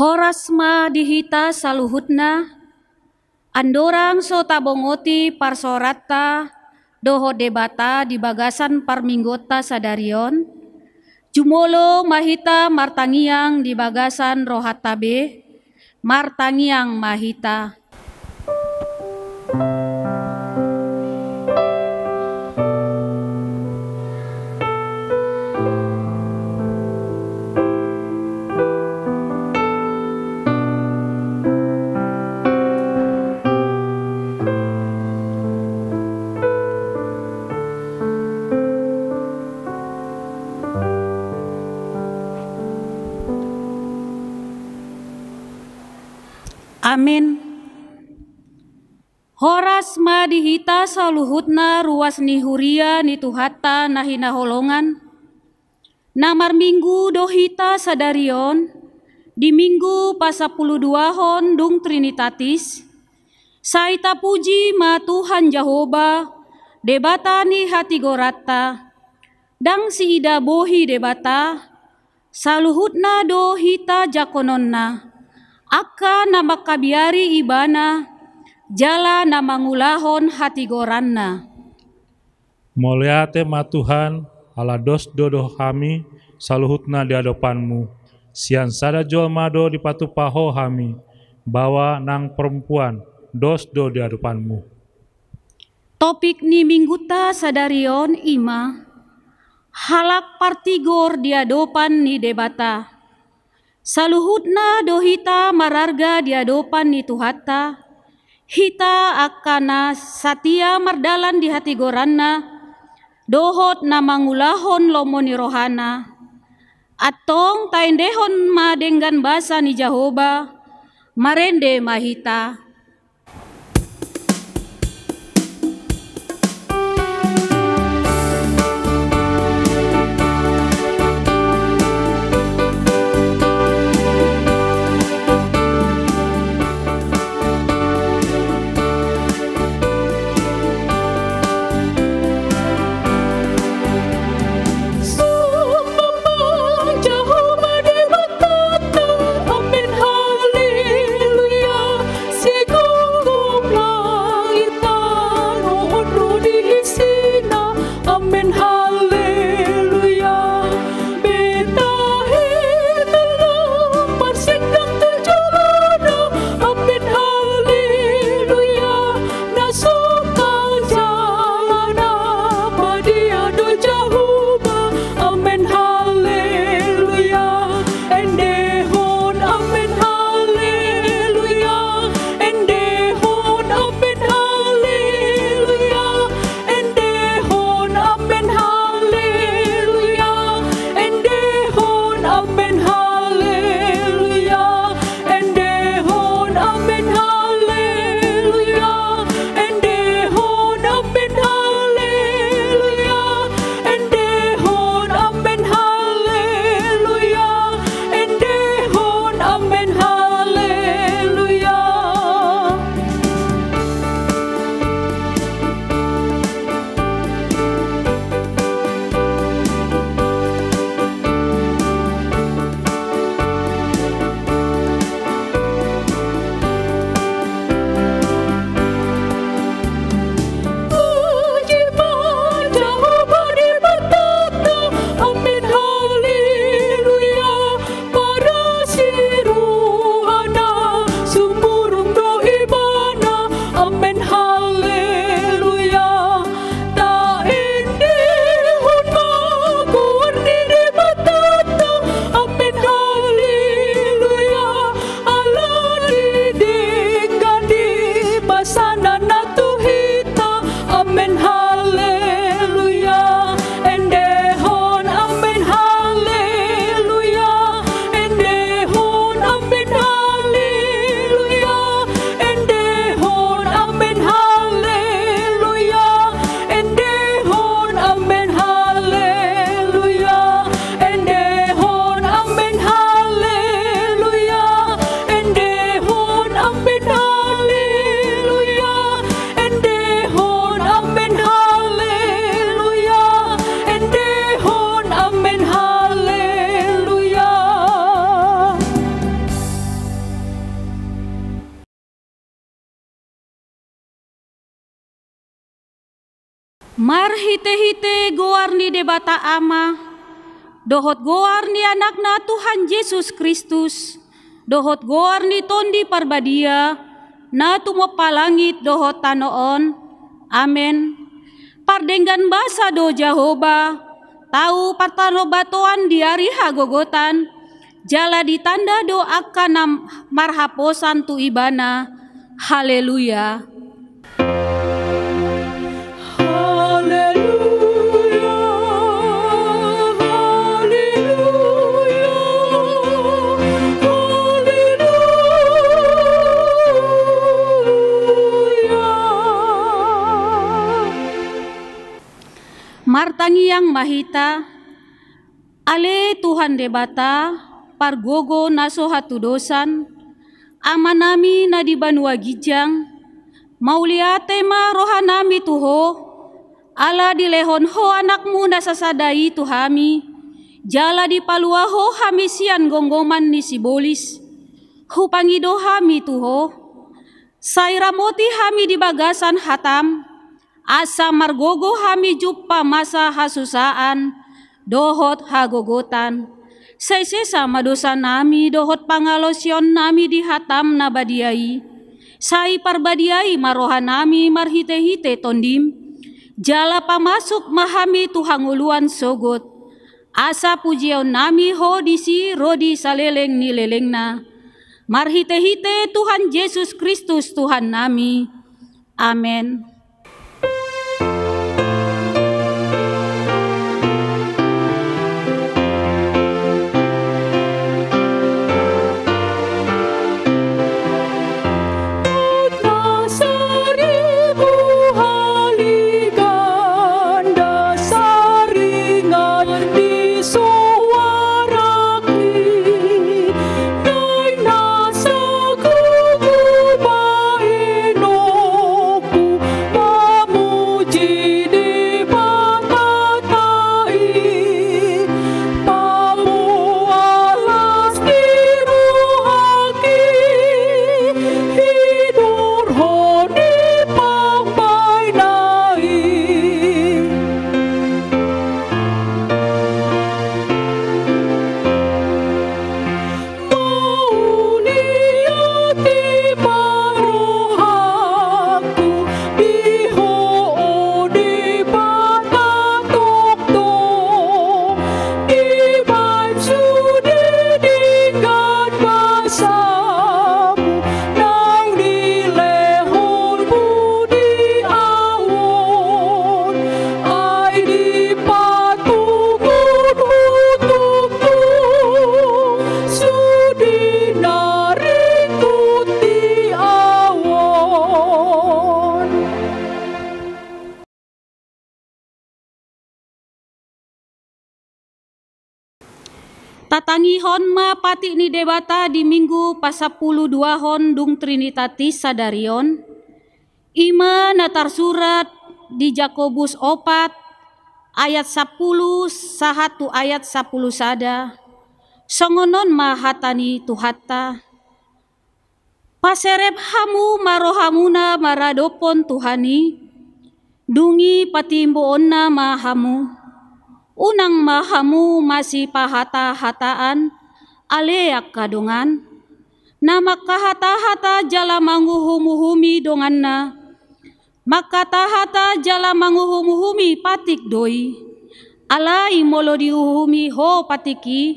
Horasma dihita saluhutna, andorang so tabongoti parsorata, doho debata di bagasan parminggota sadarion, jumolo mahita martangiang di bagasan rohatabe, martangiang mahita. Amin. Horas ma dihita saluhutna ruas nihuria nituhata nahina holongan. Namar minggu dohita sadarion di minggu pasapuluh hon dung Trinitatis. Saita puji ma Tuhan Jehovah debatani hati gorata. Dang si ida bohi debata saluhutna dohita jakononna. Aka nama kabiari ibana, jala nama ngulahon hati goranna. Mulyate ma Tuhan, ala dos dodo kami, saluhutna di hadapanmu. Sian sada jolmado di patupaho kami, bawa nang perempuan, dos do di hadapanmu. Topik ni mingguta sadarion ima, halak partigor di hadapan ni debata. Saluhutna dohita mararga di hadapan ni Tuhata, hita akana satia mardalan di hati goranna, dohot nama ngulahon lomoni rohana, atong taindehon ma denggan basa ni Jehovah, marende mahita. Jehovah dewa tata, amin haleluya. Marhite-hite goar ni debata ama, dohot goar ni anakna Tuhan Yesus Kristus, dohot goar ni tondi parbadia, na tumopalangit dohot tanoon. Amen. Pardenggan basa do Jehovah, tahu partano batoan diari hagogotan, jala ditanda do akan marhaposan tu ibana. Haleluya. Martangi yang mahita, ale Tuhan debata, pargogo naso hatu dosan, amanami na di banua gijang, mauliate ma rohanami tuho, ala dilehon ho anakmu nasasadai tuhami, jala di paluaho hami sian gonggoman ni sibolis, hupangido hami tuho, sairamoti hami di bagasan hatam, asa margogo hami jumpa masa hasusaan, dohot hagogotan. Saisesa madosa nami dohot pangalosyon nami di hatam na badiai. Sai parbadiai maroha nami marhite-hite tondim. Jala pamasuk mahami tuhanguluan sogot. Asa pujion nami hodisi rodi saleleng ni lelengna. Marhite-hite Tuhan Yesus Kristus Tuhan nami. Amen. Tatangihon ma pati ni debata di minggu pasapulu 2 hon dung Trinitatis sadarion. Ima natar surat di Jakobus 4 ayat 10 sahatu ayat 10 sada. Songonon ma hatani tuhatta. Paserep hamu marohamuna maradopon Tuhani. Dungi patimboonna mahamu. Unang mahamu masih pahata-hataan aleak kadongan. Nama kahata-hata jala manguhumuhumi donganna. Maka tahata jala manguhumuhumi patik doi. Alai molo diuhumi ho patiki.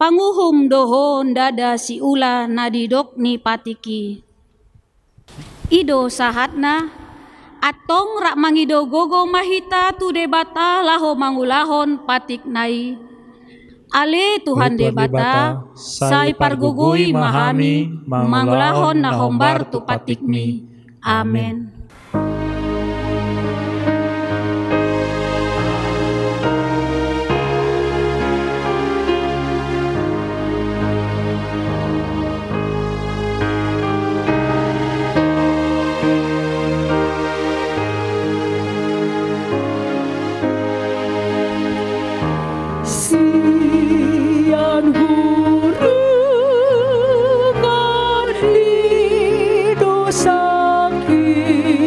Panguhum doho ndada si ula nadidok ni patiki. Ido sahatna. Atong rak mangido gogo mahita tu debata laho mangulahon patik nai. Ale Tuhan debata, sai pargugui mahami, mangulahon na hombar tu patikmi. Amen. Hurungan hidup sakit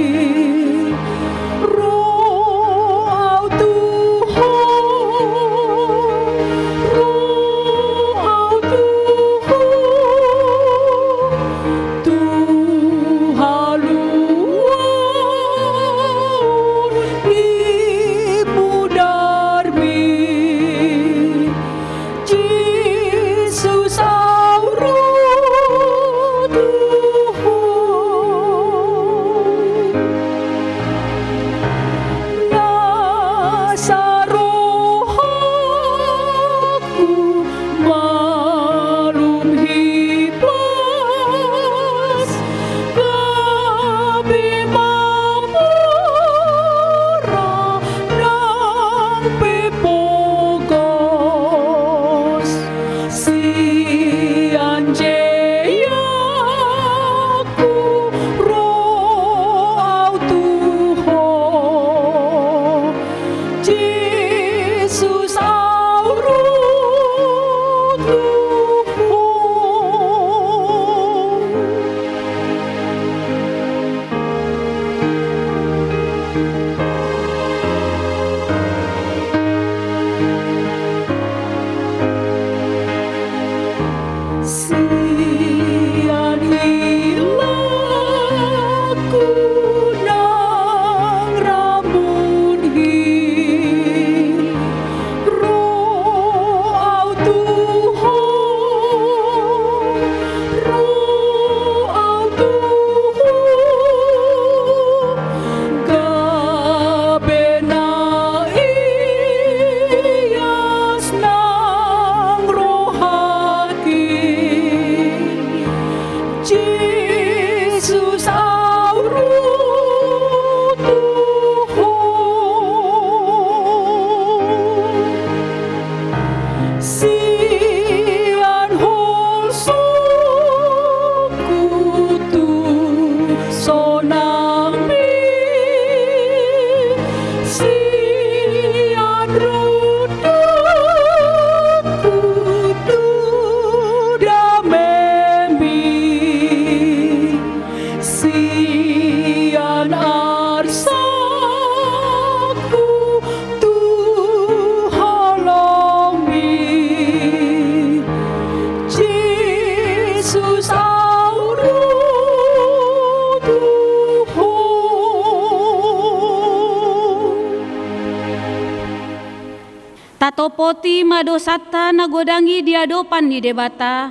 poti madosata nagodangi diadopan di debata,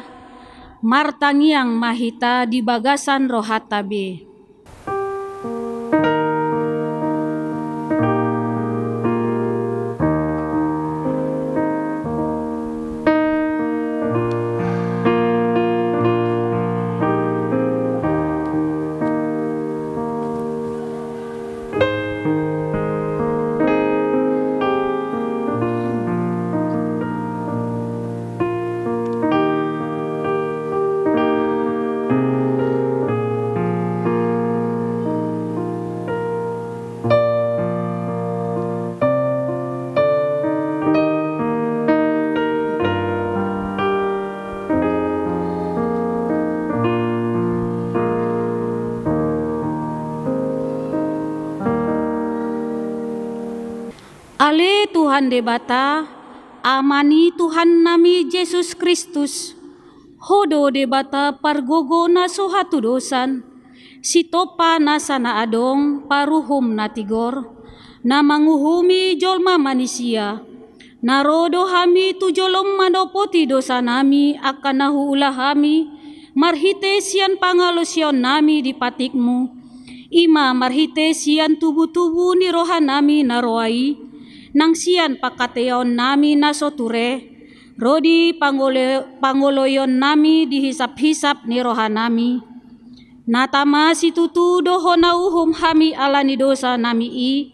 martangiang mahita di bagasan rohatabe. Ale Tuhan debata, amani Tuhan nami Yesus Kristus, hodo debata pargogo na sohatu dosan, sitopa nasana adong paruhum natigor, na manguhumi jolma manusia, narodo hami tu jolom manopoti dosa nami akan nahuulah hami, marhite sian pangalusion nami di patikmu, ima marhite sian tubuh-tubuh ni rohan nami naroai, nang sian pakateon nami nasoture, rodi pangoloyon nami dihisap-hisap ni rohan nami. Natama situtu doho nauhum hami alani dosa nami i,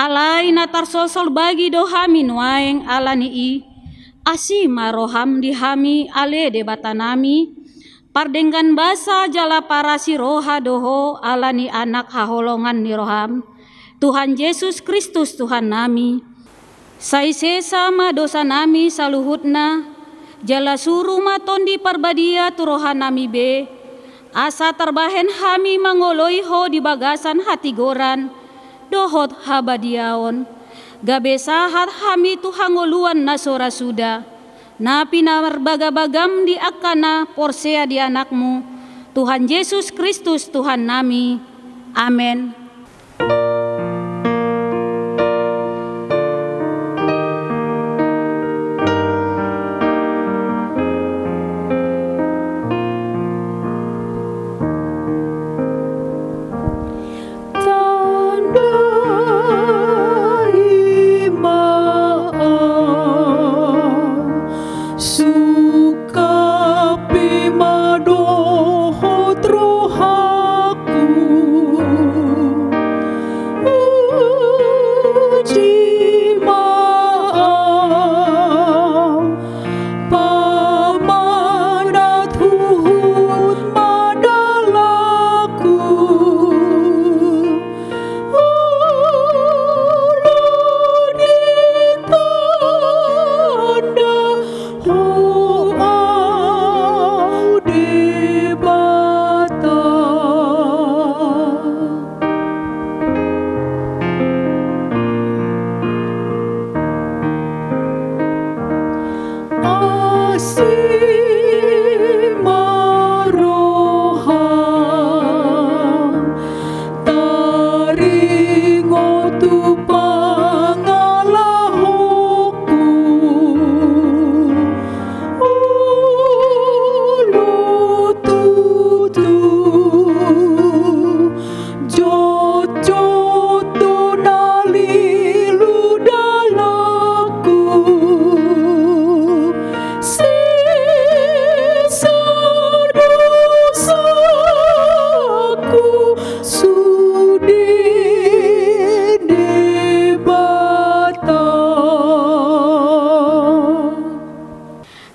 alai natarsosol bagi dohami nuaeng alani i, asima roham di hami ale debata nami, pardenggan basa jala parasi roha doho alani anak haholongan ni roham, Tuhan Yesus Kristus Tuhan nami. Saise sama dosa nami saluhutna, jala suruh maton di parbadia turohan nami be, asa terbahen hami mangoloi ho di bagasan hati goran, dohot habadiaon, gabe sahat hami tuhangoluan nasora suda, napi namarbaga-bagam di akana porsea di anakmu, Tuhan Yesus Kristus Tuhan nami. Amen.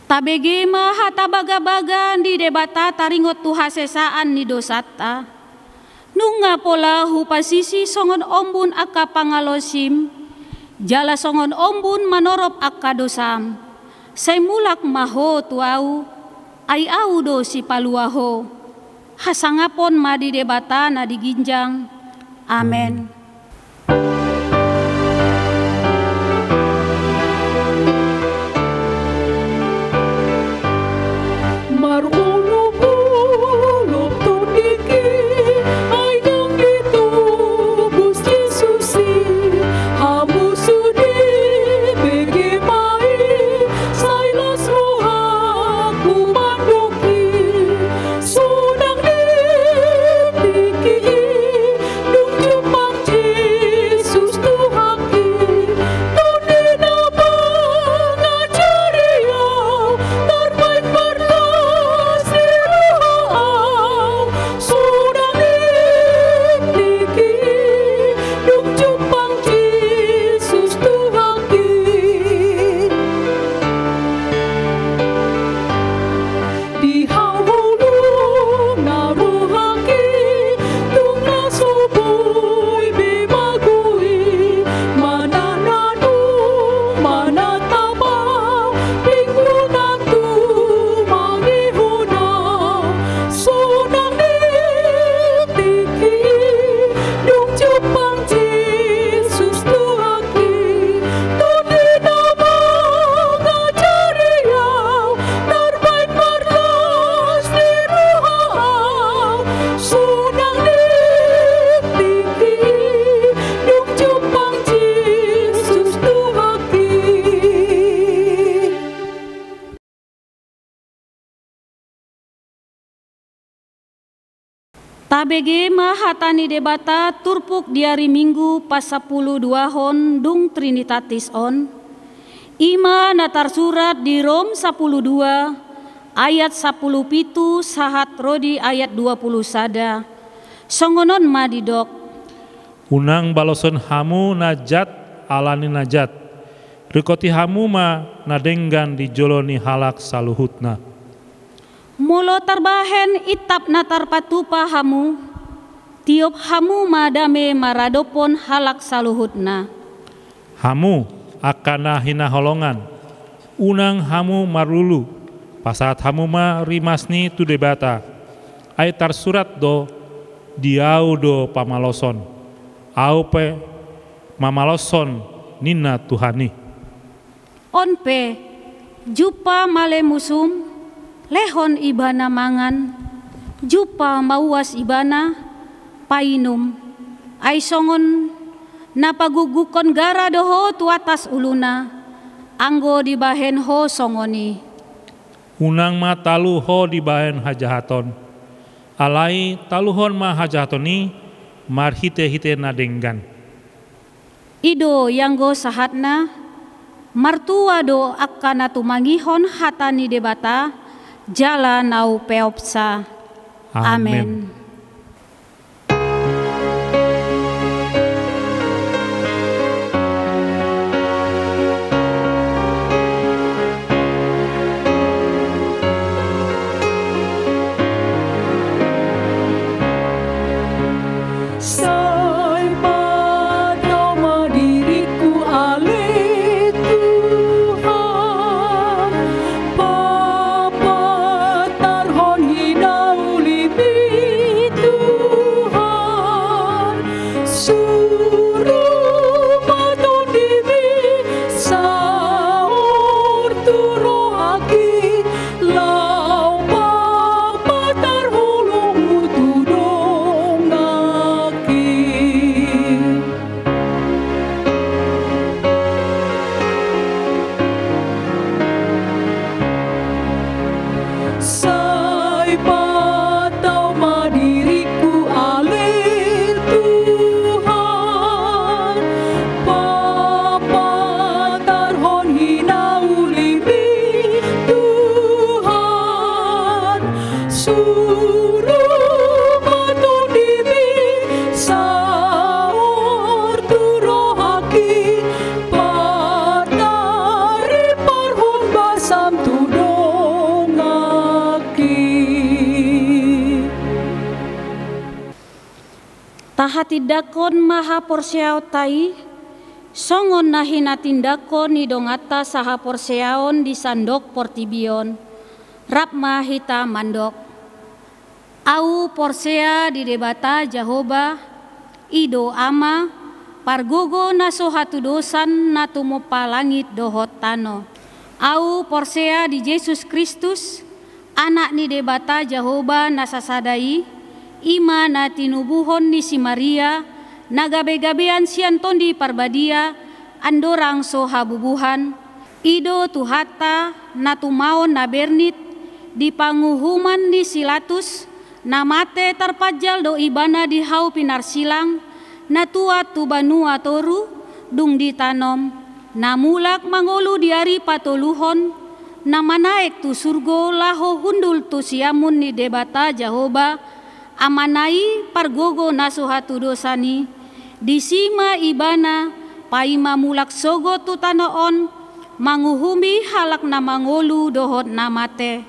Tabege mahata baga-bagan di debata taringot tuha sesaan ni dosata. Nunga pola hupasisi songon ombun akka pangalosim, jala songon ombun manorop akka dosam. Say mulak maho tuau, ay au do si paluaho. Hasangapon ma di debata na diginjang. Amen. Hamu sudi bagi mai Tabege mahatani debata turpuk diari minggu pas 10 hon dung Trinitatis on. Ima natar surat di Rom 12 ayat 10 pitu sahat rodi ayat 20 sada. Songonon madidok. Unang baloson hamu najat alani najat. Rikoti hamu ma nadenggan dijoloni halak saluhutna. Molo tarbahen itap natar patupa hamu, tiop hamu madame maradopon halak saluhutna. Hamu akana hina holongan, unang hamu marulu, pasat hamu ma rimasni tu debata. Aitar surat do diau do pamaloson, au pe mamaloson nina Tuhani. Onpe jupa male musum, lehon ibana mangan, jupa mauas ibana, painum, ay songon napagugukon gara doho tu atas uluna, anggo dibahen ho songoni. Unang ma talu ho dibahen hajahaton, alai taluhon ma hajahatoni, marhite-hite nadenggan. Ido yang go sahatna, martua do akana tumangihon hatani debata, jala nau peopsa. Amen. Tahatidakon maha porsiao tai, songon nahina tindakon nidongata saha porsiaon di sandok portibion, rap mahita mandok. Au porsea di debata Jahoba, ido ama, pargogo naso hatu dosan natumo palangit dohot tano. Au porsea di Yesus Kristus, anak ni debata Jahoba nasasadai, ima na tinubuhon ni si Maria, nagabe-gabean sianton di parbadia, andorang so habubuhan, ido tuhata natumaon na bernit, di panguhuman di silatus, namate tarpajal do ibana di hau pinarsilang, natua tu banua toru, dung ditanom, namulak mangolu diari patoluhon, namanaek tu surgo laho hundul tu siamun ni debata Jahoba, amanai pargogo nasuhatu dosani, disima ibana paima mulak sogo tu tanoon, manguhumi halak na mangolu dohot namate.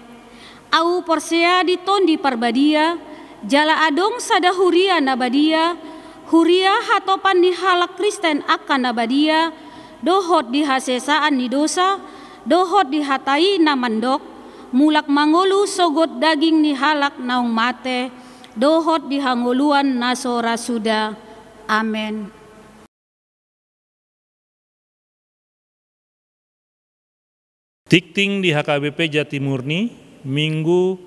Au porsea diton di parbadia, jala adong sada huria nabadia, huria hatopan ni halak Kristen akan nabadia, dohot di hasesaan ni dosa, dohot di hatai namandok, mulak mangolu sogot daging ni halak naung mate, dohot di hanguluan naso rasuda. Amen. Tikting di HKBP Jatimurni, Minggu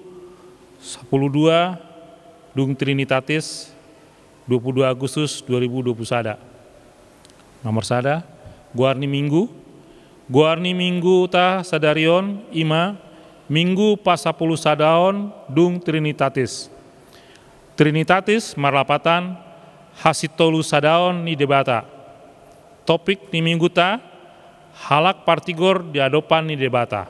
12 Dung Trinitatis 22 Agustus 2021. Nomor sada, Guarni Minggu ta sadarion ima Minggu pas 10 sadaon Dung Trinitatis. Trinitatis marlapatan hasitolu sadaon ni debata. Topik ni minggu ta halak partigor di adopan ni debata.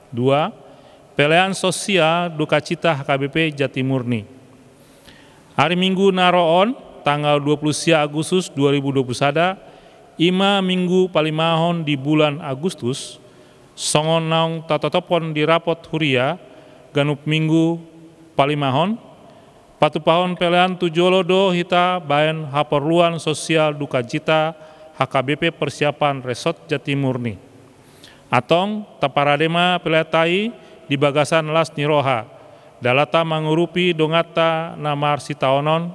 2. Pelean sosial duka cita HKBP Jatimurni. Hari Minggu naroon tanggal 20 Agustus 2021 ima minggu palimahon di bulan Agustus songon naung tatotopon di rapot huria ganup minggu palimahon patupahon pelean tujolodo hita baen haperluan sosial duka cita HKBP persiapan Resort Jatimurni. Atong taparadema peletai di bagasan las niroha dalata mangurupi dongata namar sitaonon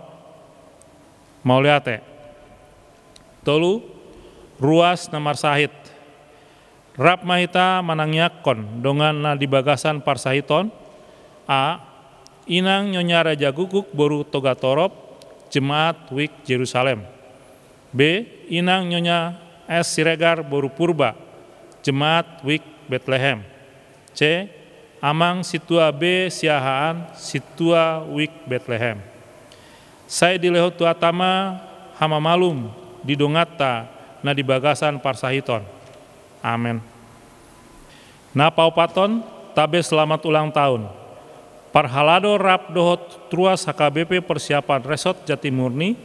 mauliate. Tolu ruas namar sahit. Rap mahita manangyakon dongan na di bagasan parsahiton. A. Inang Nyonya Raja Guguk boru toga torop Jemaat Wik Yerusalem. B. Inang Nyonya S. Siregar boru purba Jemaat Wik Bethlehem. C. Amang Situa B. Siahaan Situa Wik Bethlehem. Saya dilehot tuatama hama malum di dongata na di bagasan parsahiton. Amin. Na paupaton tabe selamat ulang tahun. Parhalado rap dohot truas HKBP persiapan Resort Jatimurni.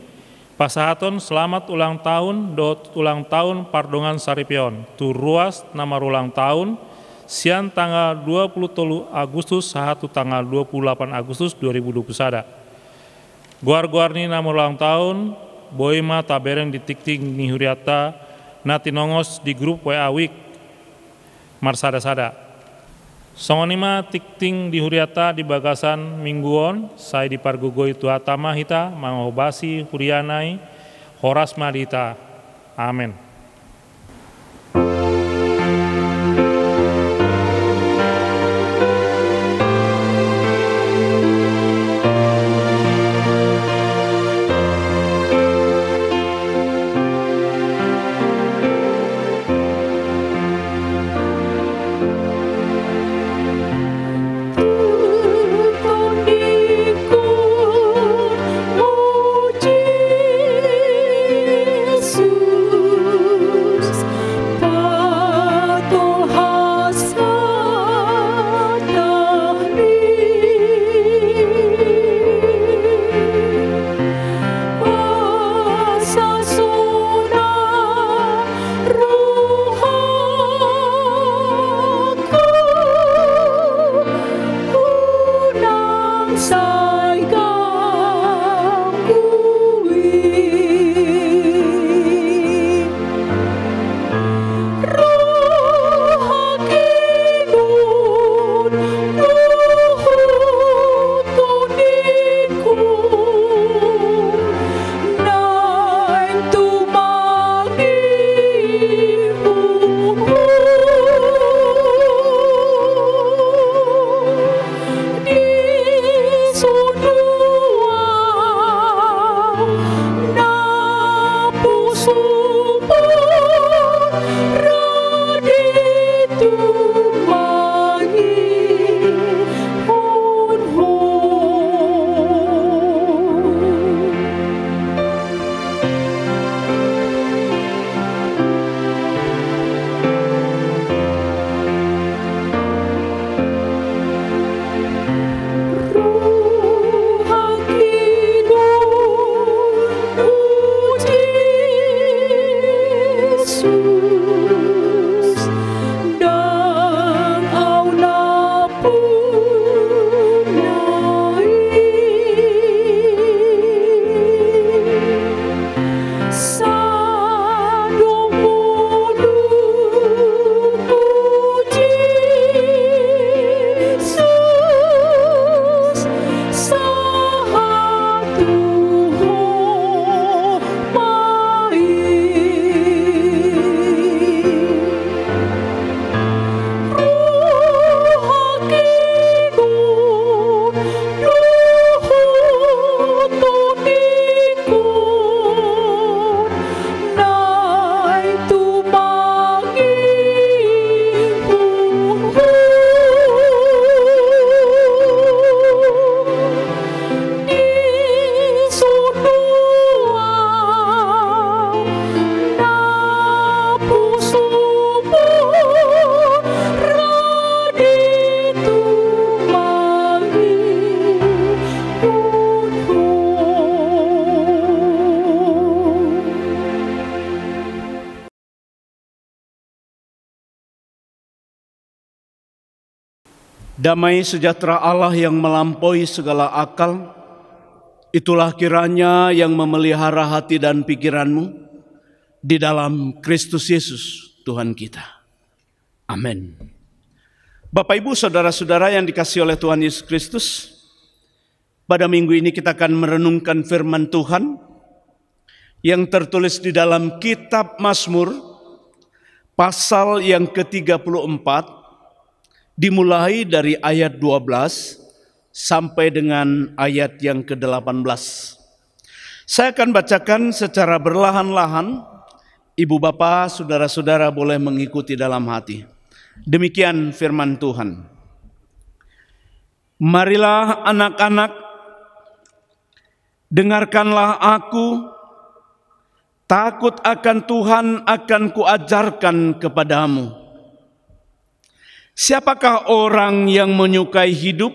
Pasahaton selamat ulang tahun dohot ulang tahun pardongan saripion. Tu ruas nama ulang tahun sian tanggal 23 Agustus sahatu tanggal 28 Agustus 2021. Guar-guar ni nama ulang tahun boima tabereng di tikting ni huriata nati nongos di grup WA Wik marsada-sada. Songonima tikting di huriata di bagasan mingguon saya di pargugoi tuatama hita mangobasi hurianai horas madita. Amin. Yesus Damai sejahtera Allah yang melampaui segala akal, itulah kiranya yang memelihara hati dan pikiranmu di dalam Kristus Yesus Tuhan kita. Amin. Bapak Ibu saudara-saudara yang dikasihi oleh Tuhan Yesus Kristus, pada minggu ini kita akan merenungkan firman Tuhan yang tertulis di dalam kitab Mazmur pasal yang ke-34, dimulai dari ayat 12 sampai dengan ayat yang ke-18. Saya akan bacakan secara berlahan-lahan. Ibu bapak, saudara-saudara boleh mengikuti dalam hati. Demikian firman Tuhan. Marilah anak-anak, dengarkanlah aku, takut akan Tuhan akan kuajarkan kepadamu. Siapakah orang yang menyukai hidup,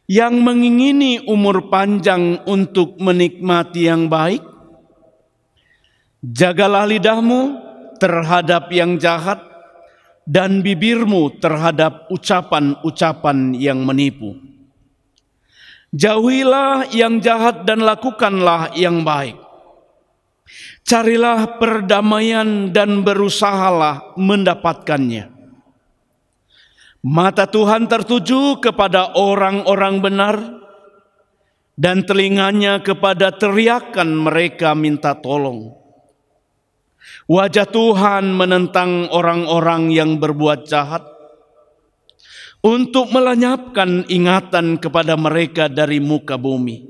yang mengingini umur panjang untuk menikmati yang baik? Jagalah lidahmu terhadap yang jahat dan bibirmu terhadap ucapan-ucapan yang menipu. Jauhilah yang jahat dan lakukanlah yang baik. Carilah perdamaian dan berusahalah mendapatkannya. Mata Tuhan tertuju kepada orang-orang benar, dan telinganya kepada teriakan mereka minta tolong. Wajah Tuhan menentang orang-orang yang berbuat jahat, untuk melenyapkan ingatan kepada mereka dari muka bumi.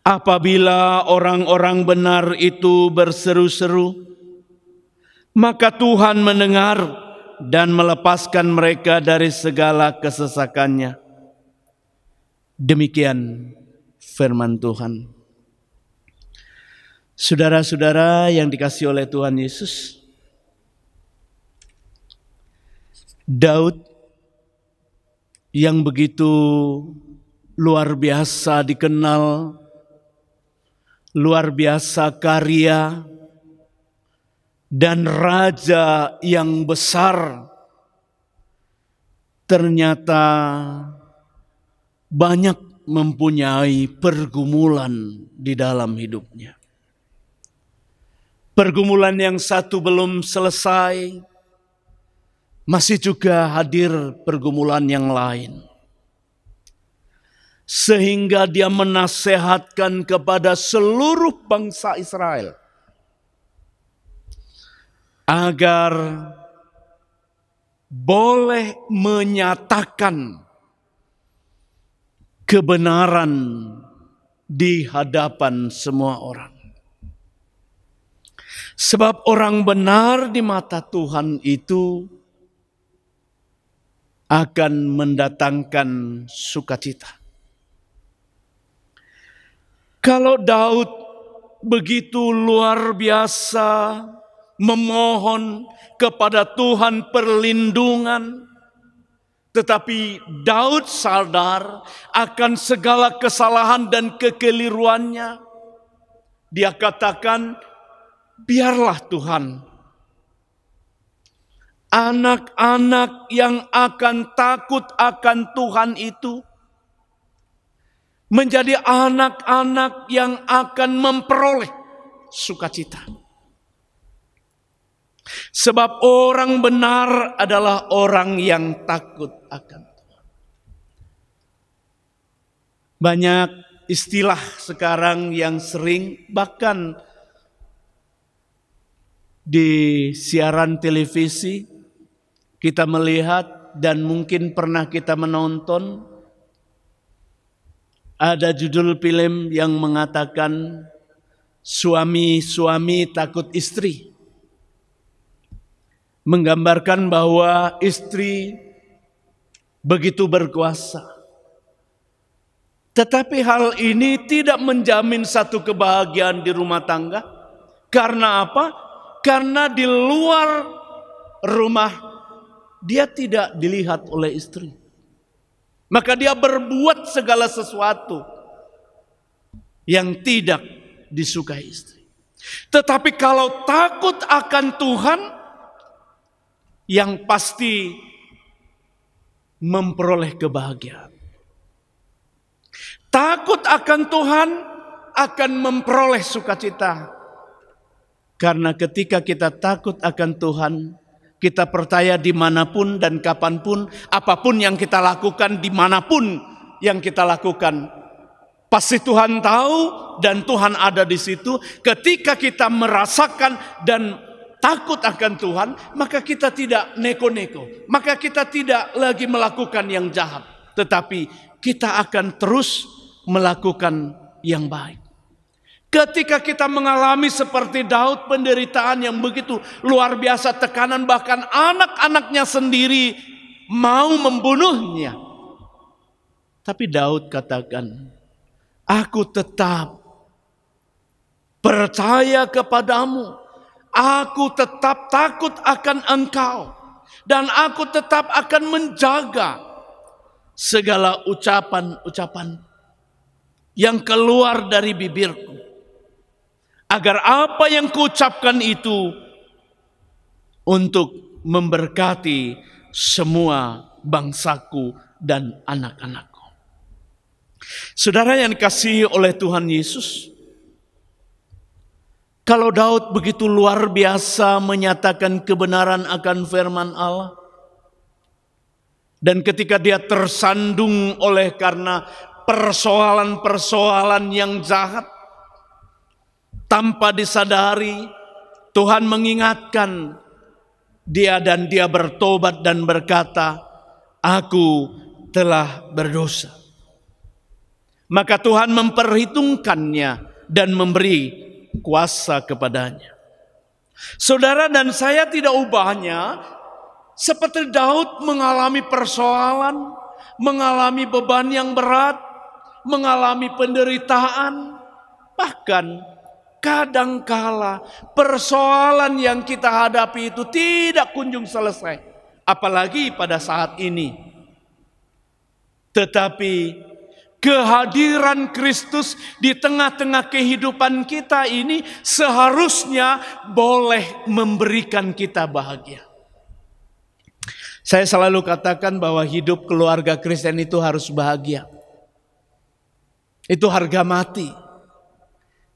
Apabila orang-orang benar itu berseru-seru, maka Tuhan mendengar dan melepaskan mereka dari segala kesesakannya. Demikian firman Tuhan. Saudara-saudara yang dikasihi oleh Tuhan Yesus, Daud yang begitu luar biasa dikenal, luar biasa karya, dan raja yang besar, ternyata banyak mempunyai pergumulan di dalam hidupnya. Pergumulan yang satu belum selesai, masih juga hadir pergumulan yang lain. Sehingga dia menasehatkan kepada seluruh bangsa Israel agar boleh menyatakan kebenaran di hadapan semua orang. Sebab orang benar di mata Tuhan itu akan mendatangkan sukacita. Kalau Daud begitu luar biasa memohon kepada Tuhan perlindungan, tetapi Daud sadar akan segala kesalahan dan kekeliruannya. Dia katakan, biarlah Tuhan, anak-anak yang akan takut akan Tuhan itu menjadi anak-anak yang akan memperoleh sukacita. Sebab orang benar adalah orang yang takut akan Tuhan. Banyak istilah sekarang yang sering, bahkan di siaran televisi kita melihat dan mungkin pernah kita menonton, ada judul film yang mengatakan suami-suami takut istri. Menggambarkan bahwa istri begitu berkuasa. Tetapi hal ini tidak menjamin satu kebahagiaan di rumah tangga. Karena apa? Karena di luar rumah dia tidak dilihat oleh istri. Maka dia berbuat segala sesuatu yang tidak disukai istri. Tetapi kalau takut akan Tuhan, yang pasti memperoleh kebahagiaan. Takut akan Tuhan akan memperoleh sukacita. Karena ketika kita takut akan Tuhan, kita percaya dimanapun dan kapanpun, apapun yang kita lakukan, dimanapun yang kita lakukan, pasti Tuhan tahu dan Tuhan ada di situ. Ketika kita merasakan dan takut akan Tuhan, maka kita tidak neko-neko, maka kita tidak lagi melakukan yang jahat, tetapi kita akan terus melakukan yang baik. Ketika kita mengalami seperti Daud, penderitaan yang begitu luar biasa, tekanan, bahkan anak-anaknya sendiri mau membunuhnya, tapi Daud katakan, aku tetap percaya kepadamu, aku tetap takut akan Engkau, dan aku tetap akan menjaga segala ucapan-ucapan yang keluar dari bibirku, agar apa yang kuucapkan itu untuk memberkati semua bangsaku dan anak-anakku. Saudara yang dikasihi oleh Tuhan Yesus, kalau Daud begitu luar biasa menyatakan kebenaran akan firman Allah, dan ketika dia tersandung oleh karena persoalan-persoalan yang jahat, tanpa disadari Tuhan mengingatkan dia dan dia bertobat dan berkata, aku telah berdosa. Maka Tuhan memperhitungkannya dan memberi kuasa kepadanya. Saudara dan saya tidak ubahnya seperti Daud mengalami persoalan, mengalami beban yang berat, mengalami penderitaan, bahkan kadangkala persoalan yang kita hadapi itu tidak kunjung selesai, apalagi pada saat ini. Tetapi kehadiran Kristus di tengah-tengah kehidupan kita ini seharusnya boleh memberikan kita bahagia. Saya selalu katakan bahwa hidup keluarga Kristen itu harus bahagia. Itu harga mati.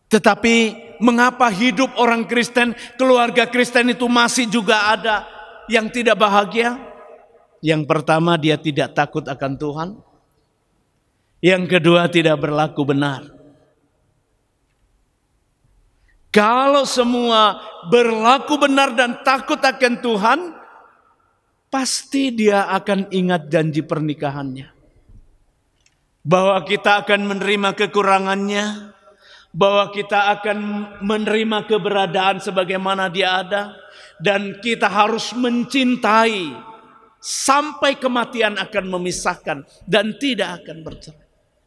Tetapi mengapa hidup orang Kristen, keluarga Kristen itu masih juga ada yang tidak bahagia? Yang pertama, dia tidak takut akan Tuhan. Yang kedua, tidak berlaku benar. Kalau semua berlaku benar dan takut akan Tuhan, pasti dia akan ingat janji pernikahannya. Bahwa kita akan menerima kekurangannya, bahwa kita akan menerima keberadaan sebagaimana dia ada, dan kita harus mencintai sampai kematian akan memisahkan dan tidak akan bercerai.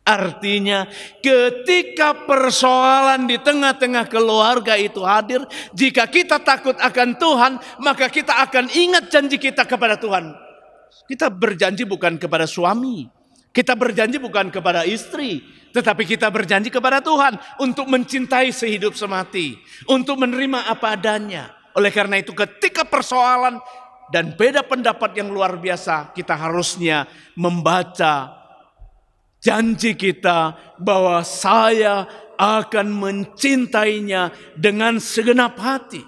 Artinya ketika persoalan di tengah-tengah keluarga itu hadir, jika kita takut akan Tuhan, maka kita akan ingat janji kita kepada Tuhan. Kita berjanji bukan kepada suami, kita berjanji bukan kepada istri, tetapi kita berjanji kepada Tuhan untuk mencintai sehidup semati, untuk menerima apa adanya. Oleh karena itu ketika persoalan dan beda pendapat yang luar biasa, kita harusnya membaca janji kita bahwa saya akan mencintainya dengan segenap hati.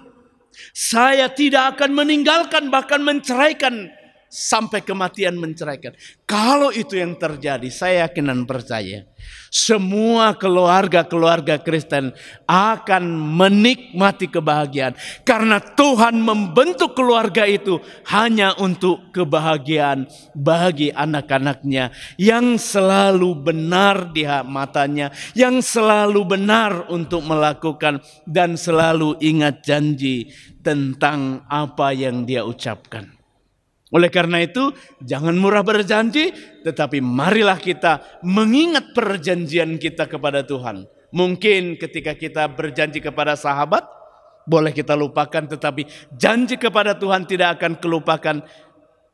Saya tidak akan meninggalkan, bahkan menceraikan, sampai kematian menceraikan. Kalau itu yang terjadi, saya yakin dan percaya semua keluarga-keluarga Kristen akan menikmati kebahagiaan. Karena Tuhan membentuk keluarga itu hanya untuk kebahagiaan bagi anak-anaknya yang selalu benar di matanya, yang selalu benar untuk melakukan dan selalu ingat janji tentang apa yang dia ucapkan. Oleh karena itu, jangan murah berjanji, tetapi marilah kita mengingat perjanjian kita kepada Tuhan. Mungkin ketika kita berjanji kepada sahabat, boleh kita lupakan, tetapi janji kepada Tuhan tidak akan kelupakan.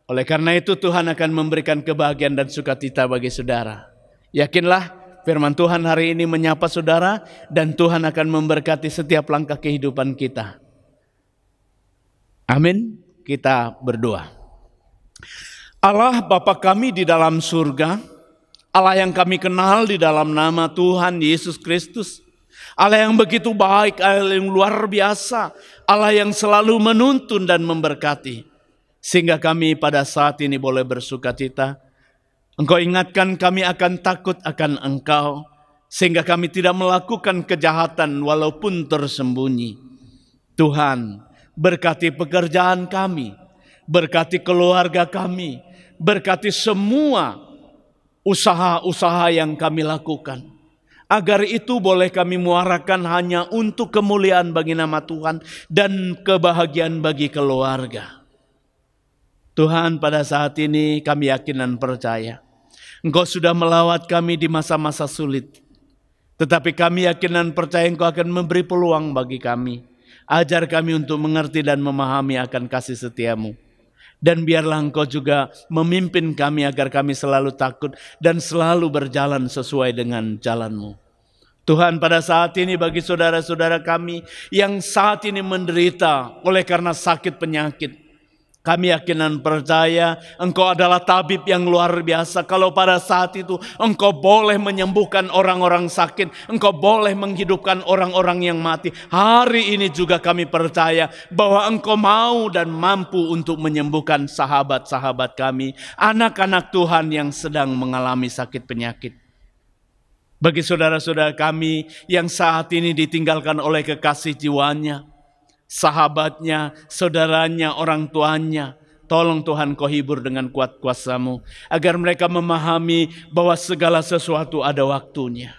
Oleh karena itu, Tuhan akan memberikan kebahagiaan dan sukacita bagi saudara. Yakinlah, firman Tuhan hari ini menyapa saudara, dan Tuhan akan memberkati setiap langkah kehidupan kita. Amin. Kita berdoa. Allah Bapa kami di dalam surga, Allah yang kami kenal di dalam nama Tuhan Yesus Kristus, Allah yang begitu baik, Allah yang luar biasa, Allah yang selalu menuntun dan memberkati, sehingga kami pada saat ini boleh bersukacita. Engkau ingatkan kami akan takut akan Engkau, sehingga kami tidak melakukan kejahatan walaupun tersembunyi. Tuhan, berkati pekerjaan kami, berkati keluarga kami, berkati semua usaha-usaha yang kami lakukan, agar itu boleh kami muarakan hanya untuk kemuliaan bagi nama Tuhan dan kebahagiaan bagi keluarga. Tuhan, pada saat ini kami yakin dan percaya Engkau sudah melawat kami di masa-masa sulit. Tetapi kami yakin dan percaya Engkau akan memberi peluang bagi kami. Ajar kami untuk mengerti dan memahami akan kasih setiamu. Dan biarlah Engkau juga memimpin kami agar kami selalu takut dan selalu berjalan sesuai dengan jalan-Mu. Tuhan, pada saat ini bagi saudara-saudara kami yang saat ini menderita oleh karena sakit penyakit, kami yakin dan percaya Engkau adalah tabib yang luar biasa. Kalau pada saat itu Engkau boleh menyembuhkan orang-orang sakit, Engkau boleh menghidupkan orang-orang yang mati. Hari ini juga kami percaya bahwa Engkau mau dan mampu untuk menyembuhkan sahabat-sahabat kami, anak-anak Tuhan yang sedang mengalami sakit penyakit. Bagi saudara-saudara kami yang saat ini ditinggalkan oleh kekasih jiwanya, sahabatnya, saudaranya, orang tuanya, tolong Tuhan Kau hibur dengan kuat kuasa-Mu, agar mereka memahami bahwa segala sesuatu ada waktunya.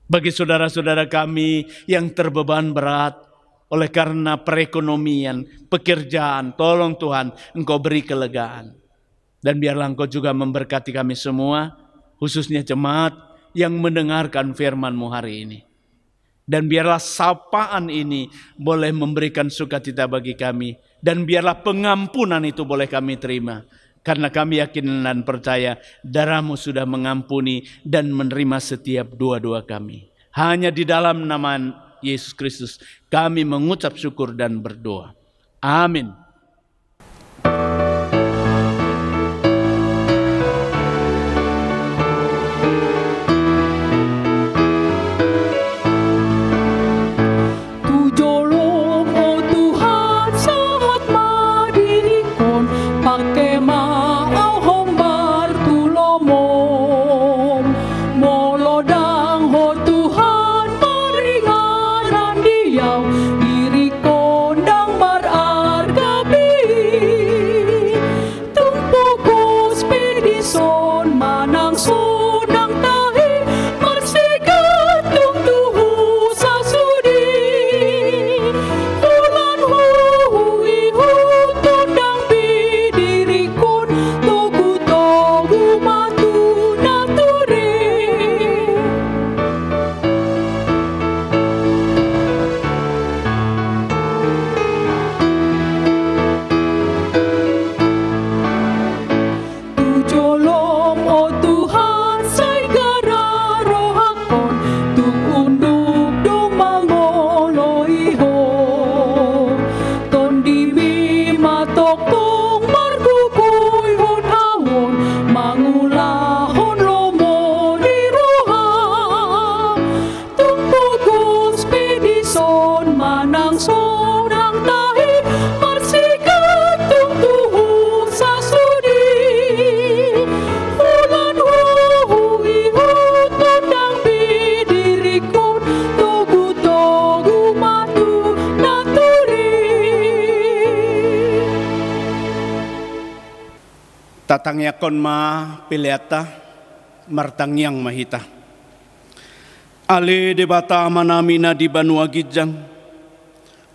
Bagi saudara-saudara kami yang terbeban berat oleh karena perekonomian, pekerjaan, tolong Tuhan Engkau beri kelegaan. Dan biarlah Engkau juga memberkati kami semua, khususnya jemaat yang mendengarkan firman-Mu hari ini. Dan biarlah sapaan ini boleh memberikan sukacita bagi kami. Dan biarlah pengampunan itu boleh kami terima. Karena kami yakin dan percaya darah-Mu sudah mengampuni dan menerima setiap doa-doa kami. Hanya di dalam nama Yesus Kristus kami mengucap syukur dan berdoa. Amin. Tatang yakon ma piliata martang yang mahita. Ale debata manamina di Banua Gijang.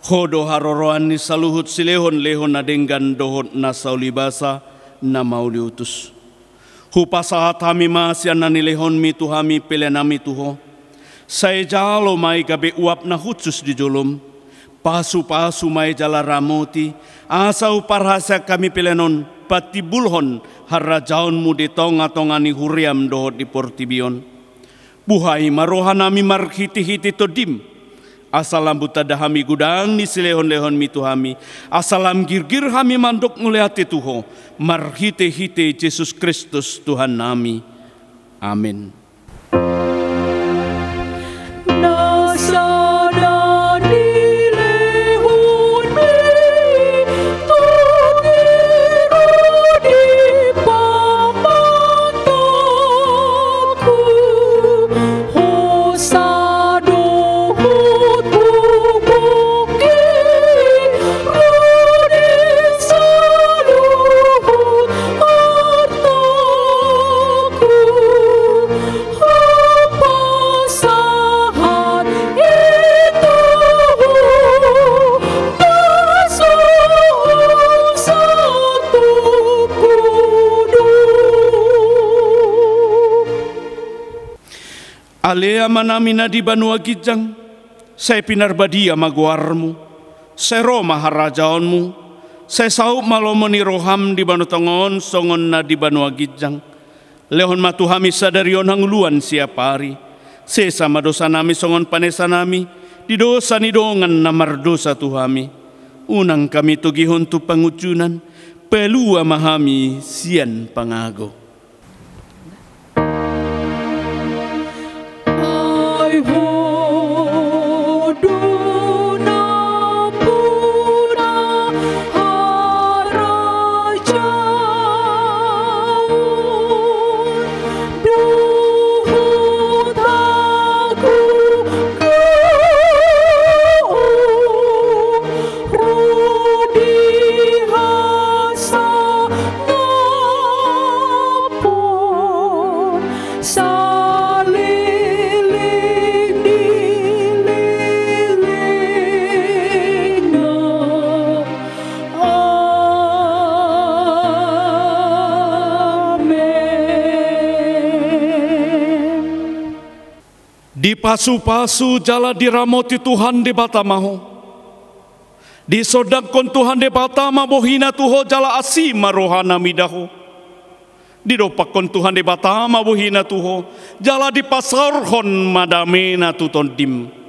Hodo haroroan ni saluhut silehon lehon nadenggan dohot na saulibasa na mauliutus. Hupasahat hami masyan na nilehon mi tuhami pilenami tuho. Saya jalo mai gabe uap na hutsus di jolom. Pasu-pasu mai jala ramoti. Asau parhasa kami pilenon. Pati bulhon harra jaunmu di tonga-tongani huriam dohot di portibion. Buhai marohanami marhiti-hiti todim. Asalam butada hami gudang ni silehon-lehon mi Tuhami. Asalam girgir hami mandok nguliati Tuho. Marhite-hite Yesus Kristus Tuhan nami. Amin. Alea manamina di Banua Gijang, saya pinarbadia maguarmu, saya Roma harajaonmu, saya saup malomoni roham di Banu Tongon, songon na di Banua Gijang, lehon matuhami sadarion hanguluan siapari, saya sama dosa nami songon panesa nami, di dosa ni dongan namar dosa tuhami, unang kami tugihon tu pangucunan, pelua mahami sian pangago. Di pasu-pasu jala diramoti Tuhan di batamaho. Di sodakon Tuhan di batama bohina tuho jala asima rohana midaho. Di dopakon Tuhan di batama bohina tuho jala di pasarhon madamena tuton dim.